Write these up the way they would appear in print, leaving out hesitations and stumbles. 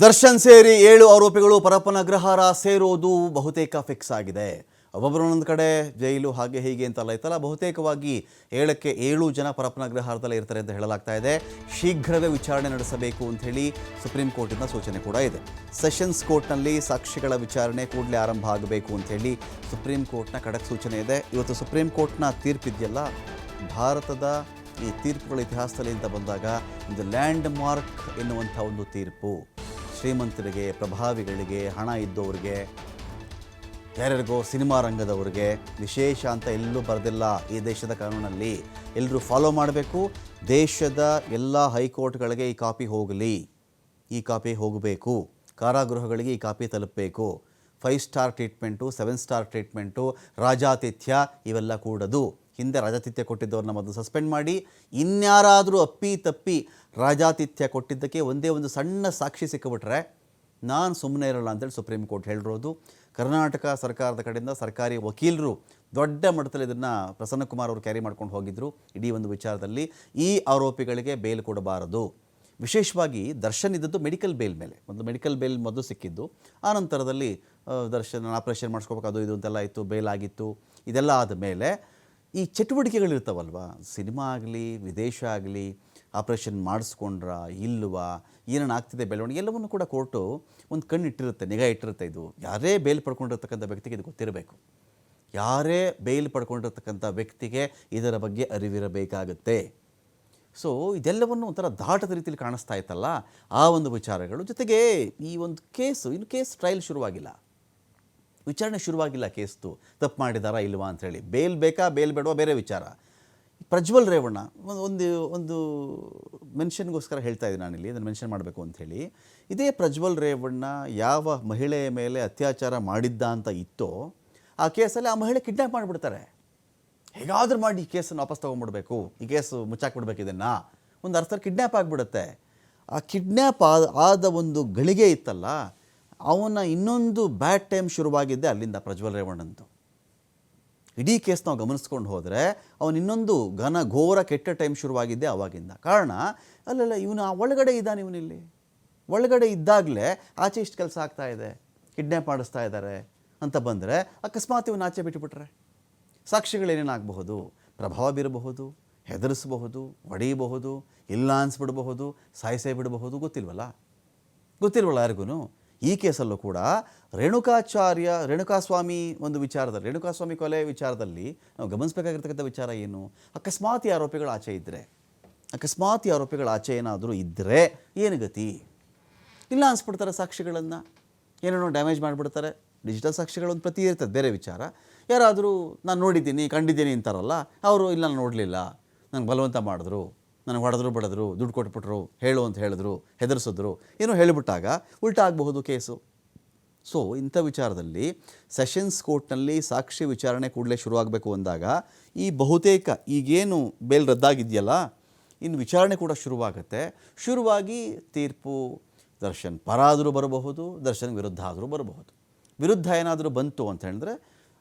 ದರ್ಶನ್ ಸೇರಿ 7 ಆರೋಪಿಗಳು ಪರಪ್ಪನ ಅಗ್ರಹಾರ ಸೇರೋದು ಬಹುತೇಕ ಫಿಕ್ಸ್ ಆಗಿದೆ. ಒಬ್ಬೊಬ್ಬರು ಒಂದೊಂದು ಕಡೆ ಜೈಲು ಹಾಗೆ ಹೀಗೆ ಅಂತಲ್ಲ ಇತ್ತಲ್ಲ, ಬಹುತೇಕವಾಗಿ 7 ಜನ ಪರಪ್ಪನ ಅಗ್ರಹಾರದಲ್ಲಿ ಇರ್ತಾರೆ ಅಂತ ಹೇಳಲಾಗ್ತಾ ಇದೆ. ಶೀಘ್ರವೇ ವಿಚಾರಣೆ ನಡೆಸಬೇಕು ಅಂತ ಹೇಳಿ ಸುಪ್ರೀಂ ಕೋರ್ಟಿಂದ ಸೂಚನೆ ಕೂಡ ಇದೆ. ಸೆಷನ್ಸ್ ಕೋರ್ಟ್ನಲ್ಲಿ ಸಾಕ್ಷಿಗಳ ವಿಚಾರಣೆ ಕೂಡಲೇ ಆರಂಭ ಆಗಬೇಕು ಅಂತ ಹೇಳಿ ಸುಪ್ರೀಂ ಕೋರ್ಟ್ನ ಖಡಕ್ ಸೂಚನೆ ಇದೆ. ಇವತ್ತು ಸುಪ್ರೀಂ ಕೋರ್ಟ್ನ ತೀರ್ಪಿದೆಯಲ್ಲ, ಭಾರತದ ಈ ತೀರ್ಪುಗಳ ಇತಿಹಾಸದಲ್ಲಿ ಅಂತ ಬಂದಾಗ ಒಂದು ಲ್ಯಾಂಡ್ ಮಾರ್ಕ್ ಎನ್ನುವಂಥ ಒಂದು ತೀರ್ಪು. ಶ್ರೀಮಂತರಿಗೆ, ಪ್ರಭಾವಿಗಳಿಗೆ, ಹಣ ಇದ್ದವರಿಗೆ, ಯಾರ್ಯಾರಿಗೋ ಸಿನಿಮಾ ರಂಗದವ್ರಿಗೆ ವಿಶೇಷ ಅಂತ ಎಲ್ಲೂ ಬರೆದಿಲ್ಲ. ಈ ದೇಶದ ಕಾನೂನಲ್ಲಿ ಎಲ್ಲರೂ ಫಾಲೋ ಮಾಡಬೇಕು. ದೇಶದ ಎಲ್ಲ ಹೈಕೋರ್ಟ್ಗಳಿಗೆ ಈ ಕಾಪಿ ಹೋಗಲಿ, ಈ ಕಾಪಿ ಹೋಗಬೇಕು. ಕಾರಾಗೃಹಗಳಿಗೆ ಈ ಕಾಪಿ ತಲುಪಬೇಕು. 5 ಸ್ಟಾರ್ ಟ್ರೀಟ್ಮೆಂಟು, 7 ಸ್ಟಾರ್ ಟ್ರೀಟ್ಮೆಂಟು, ರಾಜಾತಿಥ್ಯ ಇವೆಲ್ಲ ಕೂಡದು. ಹಿಂದೆ ರಾಜಾತಿಥ್ಯ ಕೊಟ್ಟಿದ್ದವ್ರನ್ನ ಮೊದಲು ಸಸ್ಪೆಂಡ್ ಮಾಡಿ, ಇನ್ಯಾರಾದರೂ ಅಪ್ಪಿ ತಪ್ಪಿ ರಾಜಾತಿಥ್ಯ ಕೊಟ್ಟಿದ್ದಕ್ಕೆ ಒಂದೇ ಒಂದು ಸಣ್ಣ ಸಾಕ್ಷಿ ಸಿಕ್ಕಿಬಿಟ್ರೆ ನಾನು ಸುಮ್ಮನೆ ಇರೋಲ್ಲ ಅಂತೇಳಿ ಸುಪ್ರೀಂ ಕೋರ್ಟ್ ಹೇಳಿರೋದು. ಕರ್ನಾಟಕ ಸರ್ಕಾರದ ಕಡೆಯಿಂದ ಸರ್ಕಾರಿ ವಕೀಲರು ದೊಡ್ಡ ಮಟ್ಟದಲ್ಲಿ ಇದನ್ನು ಪ್ರಸನ್ನಕುಮಾರ್ ಅವರು ಕ್ಯಾರಿ ಮಾಡ್ಕೊಂಡು ಹೋಗಿದ್ದರು. ಇಡೀ ಒಂದು ವಿಚಾರದಲ್ಲಿ ಈ ಆರೋಪಿಗಳಿಗೆ ಬೇಲ್ ಕೊಡಬಾರದು. ವಿಶೇಷವಾಗಿ ದರ್ಶನ್ ಇದ್ದದ್ದು ಮೆಡಿಕಲ್ ಬೇಲ್ ಮೇಲೆ. ಮೊದಲು ಮೆಡಿಕಲ್ ಬೇಲ್ ಮೊದಲು ಸಿಕ್ಕಿದ್ದು, ಆ ನಂತರದಲ್ಲಿ ದರ್ಶನ್ ಆಪ್ರೇಷನ್ ಮಾಡಿಸ್ಕೋಬೇಕು ಅದು ಇದು ಅಂತೆಲ್ಲ ಇತ್ತು, ಬೇಲ್ ಆಗಿತ್ತು. ಇದೆಲ್ಲ ಆದ ಮೇಲೆ ಈ ಚಟುವಟಿಕೆಗಳಿರ್ತಾವಲ್ವ, ಸಿನಿಮಾ ಆಗಲಿ ವಿದೇಶ ಆಗಲಿ, ಆಪ್ರೇಷನ್ ಮಾಡಿಸ್ಕೊಂಡ್ರ ಇಲ್ವಾ, ಏನೇನು ಆಗ್ತಿದೆ ಬೆಳವಣಿಗೆ ಎಲ್ಲವನ್ನು ಕೂಡ ಕೋರ್ಟು ಒಂದು ಕಣ್ಣು ಇಟ್ಟಿರುತ್ತೆ, ನಿಗಾ ಇಟ್ಟಿರುತ್ತೆ. ಇದು ಯಾರೇ ಬೇಲ್ ಪಡ್ಕೊಂಡಿರ್ತಕ್ಕಂಥ ವ್ಯಕ್ತಿಗೆ ಇದು ಗೊತ್ತಿರಬೇಕು. ಯಾರೇ ಬೇಲ್ ಪಡ್ಕೊಂಡಿರ್ತಕ್ಕಂಥ ವ್ಯಕ್ತಿಗೆ ಇದರ ಬಗ್ಗೆ ಅರಿವಿರಬೇಕಾಗುತ್ತೆ. ಸೊ ಇದೆಲ್ಲವನ್ನು ಒಂಥರ ದಾಟದ ರೀತಿಯಲ್ಲಿ ಕಾಣಿಸ್ತಾ ಇತ್ತಲ್ಲ, ಆ ಒಂದು ವಿಚಾರಗಳು. ಜೊತೆಗೆ ಈ ಒಂದು ಇನ್ನು ಕೇಸ್ ಟ್ರಯಲ್ ಶುರುವಾಗಿಲ್ಲ, ವಿಚಾರಣೆ ಶುರುವಾಗಿಲ್ಲ. ಕೇಸ್ದು ತಪ್ಪು ಮಾಡಿದಾರಾ ಇಲ್ವಾ ಅಂಥೇಳಿ. ಬೇಲ್ ಬೇಕಾ ಬೇಲ್ ಬೇಡವಾ ಬೇರೆ ವಿಚಾರ. ಪ್ರಜ್ವಲ್ ರೇವಣ್ಣ ಒಂದು ಮೆನ್ಷನ್ಗೋಸ್ಕರ ಹೇಳ್ತಾ ಇದ್ದೀನಿ ನಾನಿಲ್ಲಿ, ಅದನ್ನು ಮೆನ್ಷನ್ ಮಾಡಬೇಕು ಅಂಥೇಳಿ. ಇದೇ ಪ್ರಜ್ವಲ್ ರೇವಣ್ಣ ಯಾವ ಮಹಿಳೆಯ ಮೇಲೆ ಅತ್ಯಾಚಾರ ಮಾಡಿದ್ದ ಅಂತ ಇತ್ತೋ ಆ ಕೇಸಲ್ಲಿ ಆ ಮಹಿಳೆ ಕಿಡ್ನ್ಯಾಪ್ ಮಾಡಿಬಿಡ್ತಾರೆ. ಹೇಗಾದರೂ ಮಾಡಿ ಈ ಕೇಸನ್ನು ವಾಪಸ್ ತೊಗೊಂಡ್ಬಿಡ್ಬೇಕು, ಈ ಕೇಸು ಮುಚ್ಚಾಕ್ಬಿಡ್ಬೇಕು, ಇದನ್ನು ಒಂದು ಅರ್ಥದಲ್ಲಿ ಕಿಡ್ನ್ಯಾಪ್ ಆಗಿಬಿಡುತ್ತೆ. ಆ ಕಿಡ್ನ್ಯಾಪ್ ಆದ ಒಂದು ಗಳಿಗೆ ಇತ್ತಲ್ಲ, ಅವನ ಇನ್ನೊಂದು ಬ್ಯಾಡ್ ಟೈಮ್ ಶುರುವಾಗಿದ್ದೆ ಅಲ್ಲಿಂದ. ಪ್ರಜ್ವಲ್ ರೇವಣ್ಣಂತು ಇಡೀ ಕೇಸ್ ನಾವು ಗಮನಿಸ್ಕೊಂಡು ಹೋದರೆ ಅವನು ಇನ್ನೊಂದು ಘೋರ ಕೆಟ್ಟ ಟೈಮ್ ಶುರುವಾಗಿದ್ದೆ ಆವಾಗಿಂದ. ಕಾರಣ ಅಲ್ಲಲ್ಲ, ಇವನು ಒಳಗಡೆ ಇದ್ದಾನೆ, ಇವನಿಲ್ಲಿ ಒಳಗಡೆ ಇದ್ದಾಗಲೇ ಆಚೆ ಇಷ್ಟು ಕೆಲಸ ಆಗ್ತಾ ಇದೆ, ಕಿಡ್ನ್ಯಾಪ್ ಮಾಡಿಸ್ತಾ ಇದ್ದಾರೆ ಅಂತ ಬಂದರೆ ಅಕಸ್ಮಾತ್ ಇವನು ಆಚೆ ಬಿಟ್ಟುಬಿಟ್ರೆ ಸಾಕ್ಷಿಗಳೇನೇನಾಗಬಹುದು, ಪ್ರಭಾವ ಬೀರಬಹುದು, ಹೆದರಿಸಬಹುದು, ಹೊಡೆಯಬಹುದು, ಇಲ್ಲ ಅನ್ಸ್ಬಿಡಬಹುದು, ಸಾಯಿಸೇ ಬಿಡಬಹುದು. ಗೊತ್ತಿಲ್ವಲ್ಲ ಯಾರಿಗೂ. ಈ ಕೇಸಲ್ಲೂ ಕೂಡ ರೇಣುಕಾಸ್ವಾಮಿ ಒಂದು ವಿಚಾರದಲ್ಲಿ, ರೇಣುಕಾಸ್ವಾಮಿ ಕೊಲೆ ವಿಚಾರದಲ್ಲಿ ನಾವು ಗಮನಿಸಬೇಕಾಗಿರ್ತಕ್ಕಂಥ ವಿಚಾರ ಏನು, ಅಕಸ್ಮಾತ್ ಈ ಆರೋಪಿಗಳು ಆಚೆ ಏನಾದರೂ ಇದ್ದರೆ ಏನು ಗತಿ? ಇಲ್ಲ ಅನ್ಸ್ಬಿಡ್ತಾರೆ, ಸಾಕ್ಷಿಗಳನ್ನು ಏನೇನೋ ಡ್ಯಾಮೇಜ್ ಮಾಡಿಬಿಡ್ತಾರೆ. ಡಿಜಿಟಲ್ ಸಾಕ್ಷಿಗಳೊಂದು ಪ್ರತಿ ಇರ್ತದೆ, ಬೇರೆ ವಿಚಾರ. ಯಾರಾದರೂ ನಾನು ನೋಡಿದ್ದೀನಿ ಕಂಡಿದ್ದೀನಿ ಅಂತಾರಲ್ಲ, ಅವರು ಇಲ್ಲ ನಾನು ನೋಡಲಿಲ್ಲ, ನನಗೆ ಬಲವಂತ ಮಾಡಿದ್ರು, ನನಗೆ ಹೊಡೆದ್ರು ಬಡಿದ್ರು, ದುಡ್ಡು ಕೊಟ್ಬಿಟ್ರು, ಹೇಳು ಅಂತ ಹೇಳಿದ್ರು, ಹೆದರಿಸಿದ್ರು, ಏನೋ ಹೇಳಿಬಿಟ್ಟಾಗ ಉಲ್ಟಾ ಆಗಬಹುದು ಕೇಸು. ಸೊ ಇಂಥ ವಿಚಾರದಲ್ಲಿ ಸೆಷನ್ಸ್ ಕೋರ್ಟ್ನಲ್ಲಿ ಸಾಕ್ಷಿ ವಿಚಾರಣೆ ಕೂಡಲೇ ಶುರುವಾಗಬೇಕು ಅಂದಾಗ ಈ ಬಹುತೇಕ ಈಗೇನು ಬೇಲ್ ರದ್ದಾಗಿದೆಯಲ್ಲ, ಇನ್ನು ವಿಚಾರಣೆ ಕೂಡ ಶುರುವಾಗಿ ತೀರ್ಪು ದರ್ಶನ್ ಪರ ಆದರೂ ಬರಬಹುದು, ದರ್ಶನ್ ವಿರುದ್ಧ ಆದರೂ ಬರಬಹುದು. ವಿರುದ್ಧ ಏನಾದರೂ ಬಂತು ಅಂತ ಹೇಳಿದ್ರೆ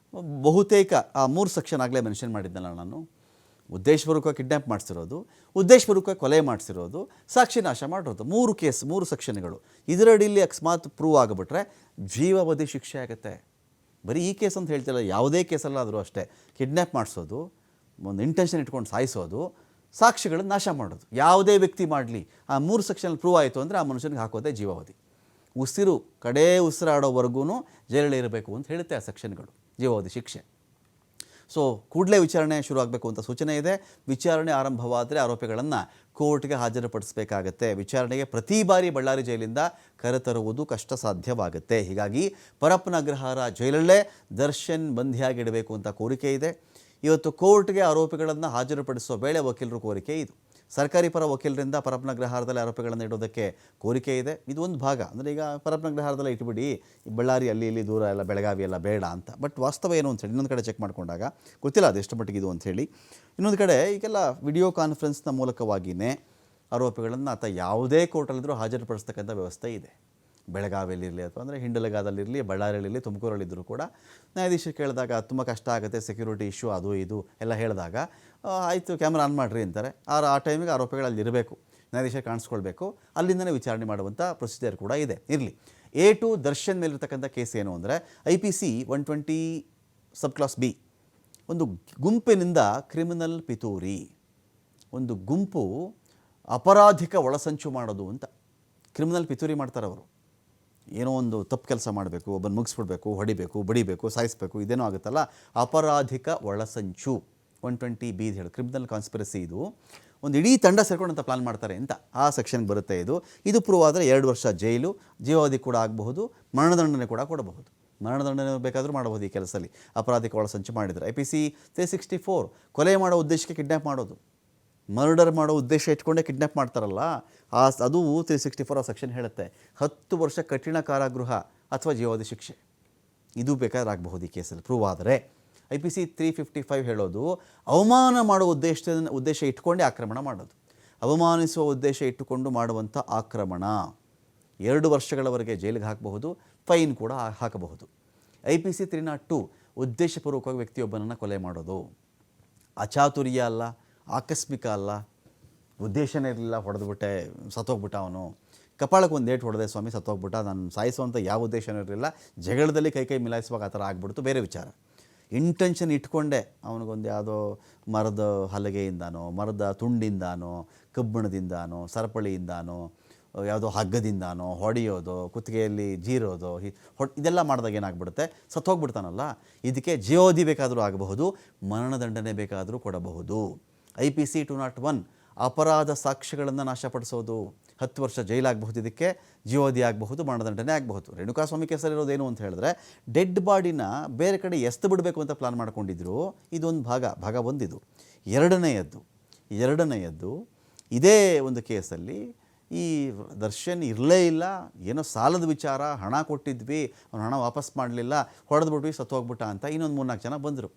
ಬಹುತೇಕ ಆ 3 ಸೆಕ್ಷನ್ ಆಗಲೇ ಮೆನ್ಷನ್ ಮಾಡಿದ್ದಲ್ಲ ನಾನು, ಉದ್ದೇಶಪೂರ್ವಕವಾಗಿ ಕಿಡ್ನ್ಯಾಪ್ ಮಾಡಿಸಿರೋದು, ಉದ್ದೇಶಪೂರ್ವಕವಾಗಿ ಕೊಲೆ ಮಾಡಿಸಿರೋದು, ಸಾಕ್ಷಿ ನಾಶ ಮಾಡಿರೋದು, 3 ಸೆಕ್ಷನ್ಗಳು. ಇದರಡಿಯಲ್ಲಿ ಅಕಸ್ಮಾತ್ ಪ್ರೂವ್ ಆಗಿಬಿಟ್ರೆ ಜೀವಾವಧಿ ಶಿಕ್ಷೆ ಆಗುತ್ತೆ. ಬರೀ ಈ ಕೇಸ್ ಅಂತ ಹೇಳ್ತಿಲ್ಲ, ಯಾವುದೇ ಕೇಸಲ್ಲಾದರೂ ಅಷ್ಟೇ. ಕಿಡ್ನ್ಯಾಪ್ ಮಾಡಿಸೋದು, ಒಂದು ಇಂಟೆನ್ಷನ್ ಇಟ್ಕೊಂಡು ಸಾಯಿಸೋದು, ಸಾಕ್ಷಿಗಳನ್ನು ನಾಶ ಮಾಡೋದು, ಯಾವುದೇ ವ್ಯಕ್ತಿ ಮಾಡಲಿ ಆ 3 ಸೆಕ್ಷನಲ್ಲಿ ಪ್ರೂವ್ ಆಯಿತು ಅಂದರೆ ಆ ಮನುಷ್ಯನಿಗೆ ಹಾಕೋದೇ ಜೀವಾವಧಿ. ಕಡೇ ಉಸಿರಾಡೋವರೆಗೂ ಜೈಲಲ್ಲಿ ಇರಬೇಕು ಅಂತ ಹೇಳುತ್ತೆ ಆ ಸೆಕ್ಷನ್ಗಳು, ಜೀವಾವಧಿ ಶಿಕ್ಷೆ. ಸೊ ಕೂಡಲೇ ವಿಚಾರಣೆ ಶುರು ಆಗಬೇಕು ಅಂತ ಸೂಚನೆ ಇದೆ. ವಿಚಾರಣೆ ಆರಂಭವಾದರೆ ಆರೋಪಿಗಳನ್ನು ಕೋರ್ಟ್ಗೆ ಹಾಜರುಪಡಿಸಬೇಕಾಗತ್ತೆ. ವಿಚಾರಣೆಗೆ ಪ್ರತಿ ಬಾರಿ ಬಳ್ಳಾರಿ ಜೈಲಿಂದ ಕರೆತರುವುದು ಕಷ್ಟ ಸಾಧ್ಯವಾಗುತ್ತೆ. ಹೀಗಾಗಿ ಪರಪ್ಪನ ಅಗ್ರಹಾರ ಜೈಲಲ್ಲೇ ದರ್ಶನ್ ಬಂಧಿಯಾಗಿಡಬೇಕು ಅಂತ ಕೋರಿಕೆ ಇದೆ. ಇವತ್ತು ಕೋರ್ಟ್ಗೆ ಆರೋಪಿಗಳನ್ನು ಹಾಜರುಪಡಿಸುವ ವೇಳೆ ವಕೀಲರು ಕೋರಿಕೆ ಇದು. ಸರ್ಕಾರಿ ಪರ ವಕೀಲರಿಂದ ಪರಪ್ಪನ ಅಗ್ರಹಾರದಲ್ಲಿ ಆರೋಪಿಗಳನ್ನು ಇಡೋದಕ್ಕೆ ಕೋರಿಕೆ ಇದೆ. ಇದು ಒಂದು ಭಾಗ. ಅಂದರೆ ಈಗ ಪರಪ್ಪನ ಅಗ್ರಹಾರದಲ್ಲೇ ಇಟ್ಬಿಡಿ, ಬಳ್ಳಾರಿ ಅಲ್ಲಿ ಇಲ್ಲಿ ದೂರ ಎಲ್ಲ ಬೆಳಗಾವಿ ಎಲ್ಲ ಬೇಡ ಅಂತ. ಬಟ್ ವಾಸ್ತವ ಏನು ಅಂತೇಳಿ ಇನ್ನೊಂದು ಕಡೆ ಚೆಕ್ ಮಾಡಿಕೊಂಡಾಗ ಗೊತ್ತಿಲ್ಲ ಅದು ಎಷ್ಟು ಮಟ್ಟಿಗೆ ಇದು ಅಂಥೇಳಿ. ಇನ್ನೊಂದು ಕಡೆ ಈಗೆಲ್ಲ ವಿಡಿಯೋ ಕಾನ್ಫರೆನ್ಸ್ನ ಮೂಲಕವಾಗಿಯೇ ಆರೋಪಿಗಳನ್ನು ಅಥವಾ ಯಾವುದೇ ಕೋರ್ಟಲ್ಲಿದ್ದರೂ ಹಾಜರುಪಡಿಸ್ತಕ್ಕಂಥ ವ್ಯವಸ್ಥೆ ಇದೆ. ಬೆಳಗಾವಿಯಲ್ಲಿರಲಿ ಅಥವಾ ಅಂದರೆ ಹಿಂಡಲಗಾದಲ್ಲಿರಲಿ, ಬಳ್ಳಾರಿಯಲ್ಲಿ, ತುಮಕೂರಲ್ಲಿದ್ದರೂ ಕೂಡ ನ್ಯಾಯಾಧೀಶರು ಕೇಳಿದಾಗ ತುಂಬ ಕಷ್ಟ ಆಗುತ್ತೆ, ಸೆಕ್ಯೂರಿಟಿ ಇಶ್ಯೂ ಅದು ಇದು ಎಲ್ಲ ಹೇಳಿದಾಗ ಆಯಿತು ಕ್ಯಾಮ್ರಾ ಆನ್ ಮಾಡಿರಿ ಅಂತಾರೆ. ಆ ಟೈಮಿಗೆ ಆರೋಪಿಗಳು ಅಲ್ಲಿ ಇರಬೇಕು. ನ್ಯಾಯಾಧೀಶರು ಕಾಣಿಸ್ಕೊಳ್ಬೇಕು, ಅಲ್ಲಿಂದನೇ ವಿಚಾರಣೆ ಮಾಡುವಂಥ ಪ್ರೊಸೀಜರ್ ಕೂಡ ಇದೆ. ಇರಲಿ. A2 ದರ್ಶನ್ ಮೇಲಿರ್ತಕ್ಕಂಥ ಕೇಸ್ ಏನು ಅಂದರೆ IPC 120 ಸಬ್ ಕ್ಲಾಸ್ ಬಿ, ಒಂದು ಗುಂಪಿನಿಂದ ಕ್ರಿಮಿನಲ್ ಪಿತೂರಿ, ಒಂದು ಗುಂಪು ಅಪರಾಧಿಕ ಒಳಸಂಚು ಮಾಡೋದು ಅಂತ. ಕ್ರಿಮಿನಲ್ ಪಿತೂರಿ ಮಾಡ್ತಾರೆ ಅವರು. ಏನೋ ಒಂದು ತಪ್ಪು ಕೆಲಸ ಮಾಡಬೇಕು, ಒಬ್ಬನ ಮುಗಿಸ್ಬಿಡ್ಬೇಕು, ಹೊಡಿಬೇಕು, ಬಡಿಬೇಕು, ಸಾಯಿಸಬೇಕು, ಇದೇನೋ ಆಗುತ್ತಲ್ಲ, ಅಪರಾಧಿಕ ಒಳಸಂಚು 120B ಹೇಳಿ ಕ್ರಿಮಿನಲ್ ಕಾನ್ಸ್ಪಿರಸಿ. ಇದು ಒಂದು ಇಡೀ ತಂಡ ಸೇರ್ಕೊಂಡಂಥ ಪ್ಲಾನ್ ಮಾಡ್ತಾರೆ ಅಂತ ಆ ಸೆಕ್ಷನ್ಗೆ ಬರುತ್ತೆ. ಇದು ಪ್ರೂವ್ ಆದರೆ 2 ವರ್ಷ ಜೈಲು, ಜೀವಾವಧಿ ಕೂಡ ಆಗಬಹುದು, ಮರಣದಂಡನೆ ಕೂಡ ಕೊಡಬಹುದು. ಮರಣದಂಡನೆ ಬೇಕಾದರೂ ಮಾಡಬಹುದು ಈ ಕೆಲಸದಲ್ಲಿ ಅಪರಾಧಿಕ ಒಳಸಂಚು ಮಾಡಿದರೆ. IPC 364 ಕೊಲೆ ಮಾಡೋ ಉದ್ದೇಶಕ್ಕೆ ಕಿಡ್ನ್ಯಾಪ್ ಮಾಡೋದು, ಮರ್ಡರ್ ಮಾಡೋ ಉದ್ದೇಶ ಇಟ್ಕೊಂಡೇ ಕಿಡ್ನ್ಯಾಪ್ ಮಾಡ್ತಾರಲ್ಲ, ಅದು 364 ಸೆಕ್ಷನ್ ಹೇಳುತ್ತೆ 10 ವರ್ಷ ಕಠಿಣ ಕಾರಾಗೃಹ ಅಥವಾ ಜೀವಾವಧಿ ಶಿಕ್ಷೆ. ಇದು ಬೇಕಾದ್ರೆ ಆಗಬಹುದು ಈ ಕೇಸಲ್ಲಿ ಪ್ರೂವ್ ಆದರೆ. IPC 355 ಹೇಳೋದು ಅವಮಾನ ಮಾಡೋ ಉದ್ದೇಶ ಇಟ್ಕೊಂಡೇ ಆಕ್ರಮಣ ಮಾಡೋದು, ಅವಮಾನಿಸುವ ಉದ್ದೇಶ ಇಟ್ಟುಕೊಂಡು ಮಾಡುವಂಥ ಆಕ್ರಮಣ 2 ವರ್ಷಗಳವರೆಗೆ ಜೈಲಿಗೆ ಹಾಕಬಹುದು, ಫೈನ್ ಕೂಡ ಹಾಕಬಹುದು. IPC 302 ಉದ್ದೇಶಪೂರ್ವಕವಾಗಿ ವ್ಯಕ್ತಿಯೊಬ್ಬನನ್ನು ಕೊಲೆ ಮಾಡೋದು, ಅಚಾತುರ್ಯ ಅಲ್ಲ, ಆಕಸ್ಮಿಕ ಅಲ್ಲ, ಉದ್ದೇಶನೇ ಇರಲಿಲ್ಲ, ಹೊಡೆದ್ಬಿಟ್ಟೆ ಸತ್ತೋಗ್ಬಿಟ್ಟ ಅವನು, ಕಪಾಳಕ್ಕೆ ಒಂದು ಏಟು ಹೊಡೆದೆ ಸ್ವಾಮಿ ಸತ್ತೋಗ್ಬಿಟ್ಟ, ನಾನು ಸಾಯಿಸುವಂಥ ಯಾವ ಉದ್ದೇಶನೂ ಇರಲಿಲ್ಲ, ಜಗಳದಲ್ಲಿ ಕೈ ಮಿಲಾಯಿಸುವಾಗ ಆ ಥರ ಆಗ್ಬಿಡ್ತು, ಬೇರೆ ವಿಚಾರ. ಇಂಟೆನ್ಷನ್ ಇಟ್ಕೊಂಡೆ ಅವನಿಗೊಂದು ಯಾವುದೋ ಮರದ ಹಲಗೆಯಿಂದಾನೋ, ಮರದ ತುಂಡಿಂದಾನೋ, ಕಬ್ಬಿಣದಿಂದಾನೋ, ಸರಪಳಿಯಿಂದಾನೋ, ಯಾವುದೋ ಹಗ್ಗದಿಂದಾನೋ ಹೊಡೆಯೋದು, ಕುತ್ತಿಗೆಯಲ್ಲಿ ಜೀರೋದು, ಇದೆಲ್ಲ ಮಾಡಿದಾಗ ಏನಾಗ್ಬಿಡುತ್ತೆ, ಸತ್ತೋಗ್ಬಿಡ್ತಾನಲ್ಲ. ಇದಕ್ಕೆ ಜೀವಾವಧಿ ಬೇಕಾದರೂ ಆಗಬಹುದು, ಮರಣದಂಡನೆ ಬೇಕಾದರೂ ಕೊಡಬಹುದು. IPC 201 ಅಪರಾಧ ಸಾಕ್ಷ್ಯಗಳನ್ನು ನಾಶಪಡಿಸೋದು, 10 ವರ್ಷ ಜೈಲಾಗಬಹುದು, ಇದಕ್ಕೆ ಜೀವಾವಧಿ ಆಗಬಹುದು, ಮರಣದಂಡನೆ ಆಗಬಹುದು. ರೇಣುಕಾಸ್ವಾಮಿ ಕೇಸಲ್ಲಿರೋದೇನು ಅಂತ ಹೇಳಿದ್ರೆ ಡೆಡ್ ಬಾಡಿನ ಬೇರೆ ಕಡೆ ಎಸ್ತು ಬಿಡಬೇಕು ಅಂತ ಪ್ಲಾನ್ ಮಾಡ್ಕೊಂಡಿದ್ರು. ಇದೊಂದು ಭಾಗ ಒಂದಿದು. ಎರಡನೆಯದ್ದು ಇದೇ ಒಂದು ಕೇಸಲ್ಲಿ ಈ ದರ್ಶನ್ ಇರಲೇ ಇಲ್ಲ, ಏನೋ ಸಾಲದ ವಿಚಾರ, ಹಣ ಕೊಟ್ಟಿದ್ವಿ, ಅವ್ನು ಹಣ ವಾಪಸ್ ಮಾಡಲಿಲ್ಲ, ಹೊಡೆದ್ಬಿಟ್ವಿ, ಸತ್ತೋಗ್ಬಿಟ್ಟ ಅಂತ ಇನ್ನೊಂದು 3-4 ಜನ ಬಂದರು.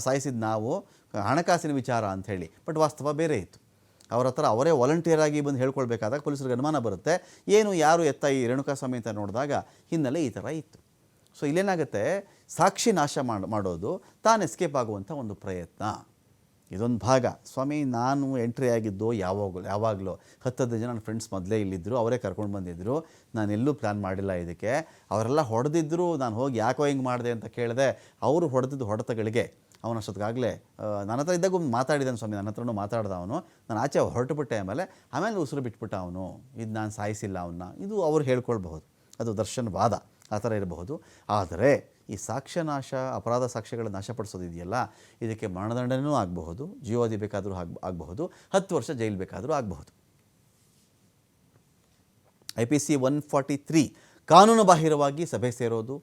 ಸಾಯಿಸಿದ್ದು ನಾವು, ಹಣಕಾಸಿನ ವಿಚಾರ ಅಂಥೇಳಿ. ಬಟ್ ವಾಸ್ತವ ಬೇರೆ ಇತ್ತು. ಅವ್ರ ಹತ್ರ ಅವರೇ ವಾಲಂಟಿಯರ್ ಆಗಿ ಬಂದು ಹೇಳ್ಕೊಳ್ಬೇಕಾದಾಗ ಪೊಲೀಸರಿಗೆ ಅನುಮಾನ ಬರುತ್ತೆ, ಏನು ಯಾರು ಎತ್ತ ಈ ರೇಣುಕಾಸ್ವಾಮಿ ಅಂತ ನೋಡಿದಾಗ ಹಿನ್ನೆಲೆ ಈ ಥರ ಇತ್ತು. ಸೊ ಇಲ್ಲೇನಾಗುತ್ತೆ, ಸಾಕ್ಷಿ ನಾಶ ಮಾಡೋದು, ತಾನು ಎಸ್ಕೇಪ್ ಆಗುವಂಥ ಒಂದು ಪ್ರಯತ್ನ. ಇದೊಂದು ಭಾಗ. ಸ್ವಾಮಿ ನಾನು ಎಂಟ್ರಿ ಆಗಿದ್ದು ಯಾವಾಗಲೂ 10 ಜನ ನನ್ನ ಫ್ರೆಂಡ್ಸ್ ಮೊದಲೇ ಇಲ್ಲಿದ್ದರು, ಅವರೇ ಕರ್ಕೊಂಡು ಬಂದಿದ್ದರು, ನಾನೆಲ್ಲೂ ಪ್ಲ್ಯಾನ್ ಮಾಡಿಲ್ಲ ಇದಕ್ಕೆ, ಅವರೆಲ್ಲ ಹೊಡೆದಿದ್ದರು, ನಾನು ಹೋಗಿ ಯಾಕೋ ಹಿಂಗೆ ಮಾಡಿದೆ ಅಂತ ಕೇಳಿದೆ. ಅವರು ಹೊಡೆದಿದ್ದು ಹೊಡೆತಗಳಿಗೆ ಅವನು ಅಷ್ಟೊತ್ತಿಗಾಗಲೇ ನನ್ನ ಹತ್ರ ಇದ್ದಾಗ ಮಾತಾಡಿದ್ದಾನೆ ಸ್ವಾಮಿ, ನನ್ನ ಹತ್ರನೂ ಮಾತಾಡ್ದ ಅವನು, ನಾನು ಆಚೆ ಹೊರಟುಬಿಟ್ಟೆ, ಆಮೇಲೆ ಉಸಿರು ಬಿಟ್ಬಿಟ್ಟ ಅವನು, ಇದು ನಾನು ಸಾಯಿಸಿಲ್ಲ ಅವನ್ನ, ಇದು ಅವ್ರು ಹೇಳ್ಕೊಳ್ಬಹುದು. ಅದು ದರ್ಶನ್ ವಾದ ಆ ಥರ ಇರಬಹುದು. ಆದರೆ ಈ ಸಾಕ್ಷ್ಯನಾಶ, ಅಪರಾಧ ಸಾಕ್ಷ್ಯಗಳ ನಾಶಪಡಿಸೋದಿದೆಯಲ್ಲ, ಇದಕ್ಕೆ ಮರಣದಂಡನೆಯೂ ಆಗಬಹುದು, ಜೀವಾವಧಿ ಬೇಕಾದರೂ ಆಗಬಹುದು, 10 ವರ್ಷ ಜೈಲು ಬೇಕಾದರೂ ಆಗಬಹುದು. IPC 143 ಕಾನೂನು ಬಾಹಿರವಾಗಿ ಸಭೆ ಸೇರೋದು,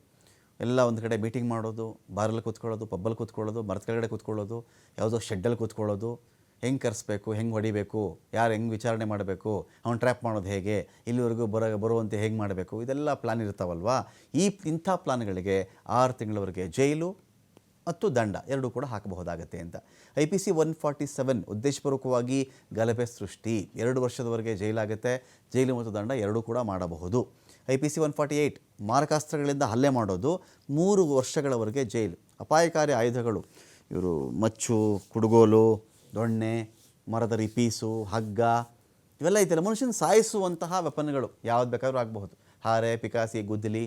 ಎಲ್ಲ ಒಂದು ಕಡೆ ಮೀಟಿಂಗ್ ಮಾಡೋದು, ಬಾರಲ್ಲಿ ಕೂತ್ಕೊಳ್ಳೋದು, ಪಬ್ಬಲ್ಲಿ ಕೂತ್ಕೊಳ್ಳೋದು, ಮರದ ಕೆಳಗಡೆ ಕೂತ್ಕೊಳ್ಳೋದು, ಯಾವುದೋ ಶೆಡ್ಡಲ್ಲಿ ಕೂತ್ಕೊಳ್ಳೋದು, ಹೆಂಗೆ ಕರೆಸ್ಬೇಕು, ಹೆಂಗೆ ಹೊಡಿಬೇಕು, ಯಾರು ಹೆಂಗೆ ವಿಚಾರಣೆ ಮಾಡಬೇಕು, ಅವ್ನು ಟ್ರ್ಯಾಪ್ ಮಾಡೋದು ಹೇಗೆ, ಇಲ್ಲಿವರೆಗೂ ಬರುವಂತೆ ಹೇಗೆ ಮಾಡಬೇಕು, ಇದೆಲ್ಲ ಪ್ಲಾನ್ ಇರ್ತಾವಲ್ವಾ. ಇಂಥ ಪ್ಲಾನ್ಗಳಿಗೆ 6 ತಿಂಗಳವರೆಗೆ ಜೈಲು ಮತ್ತು ದಂಡ ಎರಡೂ ಕೂಡ ಹಾಕಬಹುದಾಗತ್ತೆ ಅಂತ. IPC 147 ಉದ್ದೇಶಪೂರ್ವಕವಾಗಿ ಗಲಭೆ ಸೃಷ್ಟಿ 2 ವರ್ಷದವರೆಗೆ ಜೈಲಾಗುತ್ತೆ, ಜೈಲು ಮತ್ತು ದಂಡ ಎರಡೂ ಕೂಡ ಮಾಡಬಹುದು. IPC 148 ಮಾರಕಾಸ್ತ್ರಗಳಿಂದ ಹಲ್ಲೆ ಮಾಡೋದು, 3 ವರ್ಷಗಳವರೆಗೆ ಜೈಲು. ಅಪಾಯಕಾರಿ ಆಯುಧಗಳು, ಇವರು ಮಚ್ಚು, ಕುಡುಗೋಲು, ದೊಣ್ಣೆ, ಮರದ ರಿಪೀಸು, ಹಗ್ಗ, ಇವೆಲ್ಲ ಐತಲ್ಲ, ಮನುಷ್ಯನ ಸಾಯಿಸುವಂತಹ ವೆಪನ್ಗಳು ಯಾವ್ದು ಬೇಕಾದರೂ ಆಗಬಹುದು. ಹಾರೆ, ಪಿಕಾಸಿ, ಗುದ್ದಲಿ,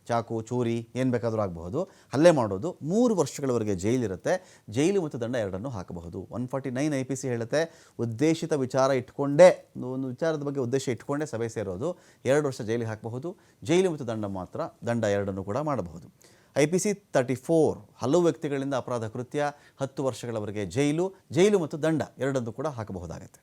ಚಾಕು, ಚೂರಿ, ಏನು ಬೇಕಾದರೂ ಆಗಬಹುದು. ಹಲ್ಲೆ ಮಾಡೋದು 3 ವರ್ಷಗಳವರೆಗೆ ಜೈಲಿರುತ್ತೆ, ಜೈಲು ಮತ್ತು ದಂಡ ಎರಡನ್ನೂ ಹಾಕಬಹುದು. 149 IPC ಹೇಳುತ್ತೆ, ಉದ್ದೇಶಿತ ವಿಚಾರ ಇಟ್ಕೊಂಡೇ, ಒಂದು ವಿಚಾರದ ಬಗ್ಗೆ ಉದ್ದೇಶ ಇಟ್ಕೊಂಡೇ ಸಭೆ ಸೇರೋದು, 2 ವರ್ಷ ಜೈಲಿಗೆ ಹಾಕಬಹುದು, ಜೈಲು ಮತ್ತು ದಂಡ ಎರಡನ್ನೂ ಕೂಡ ಮಾಡಬಹುದು. IPC 34 ಹಲವು ವ್ಯಕ್ತಿಗಳಿಂದ ಅಪರಾಧ ಕೃತ್ಯ, 10 ವರ್ಷಗಳವರೆಗೆ ಜೈಲು ಮತ್ತು ದಂಡ ಎರಡನ್ನೂ ಕೂಡ ಹಾಕಬಹುದಾಗುತ್ತೆ.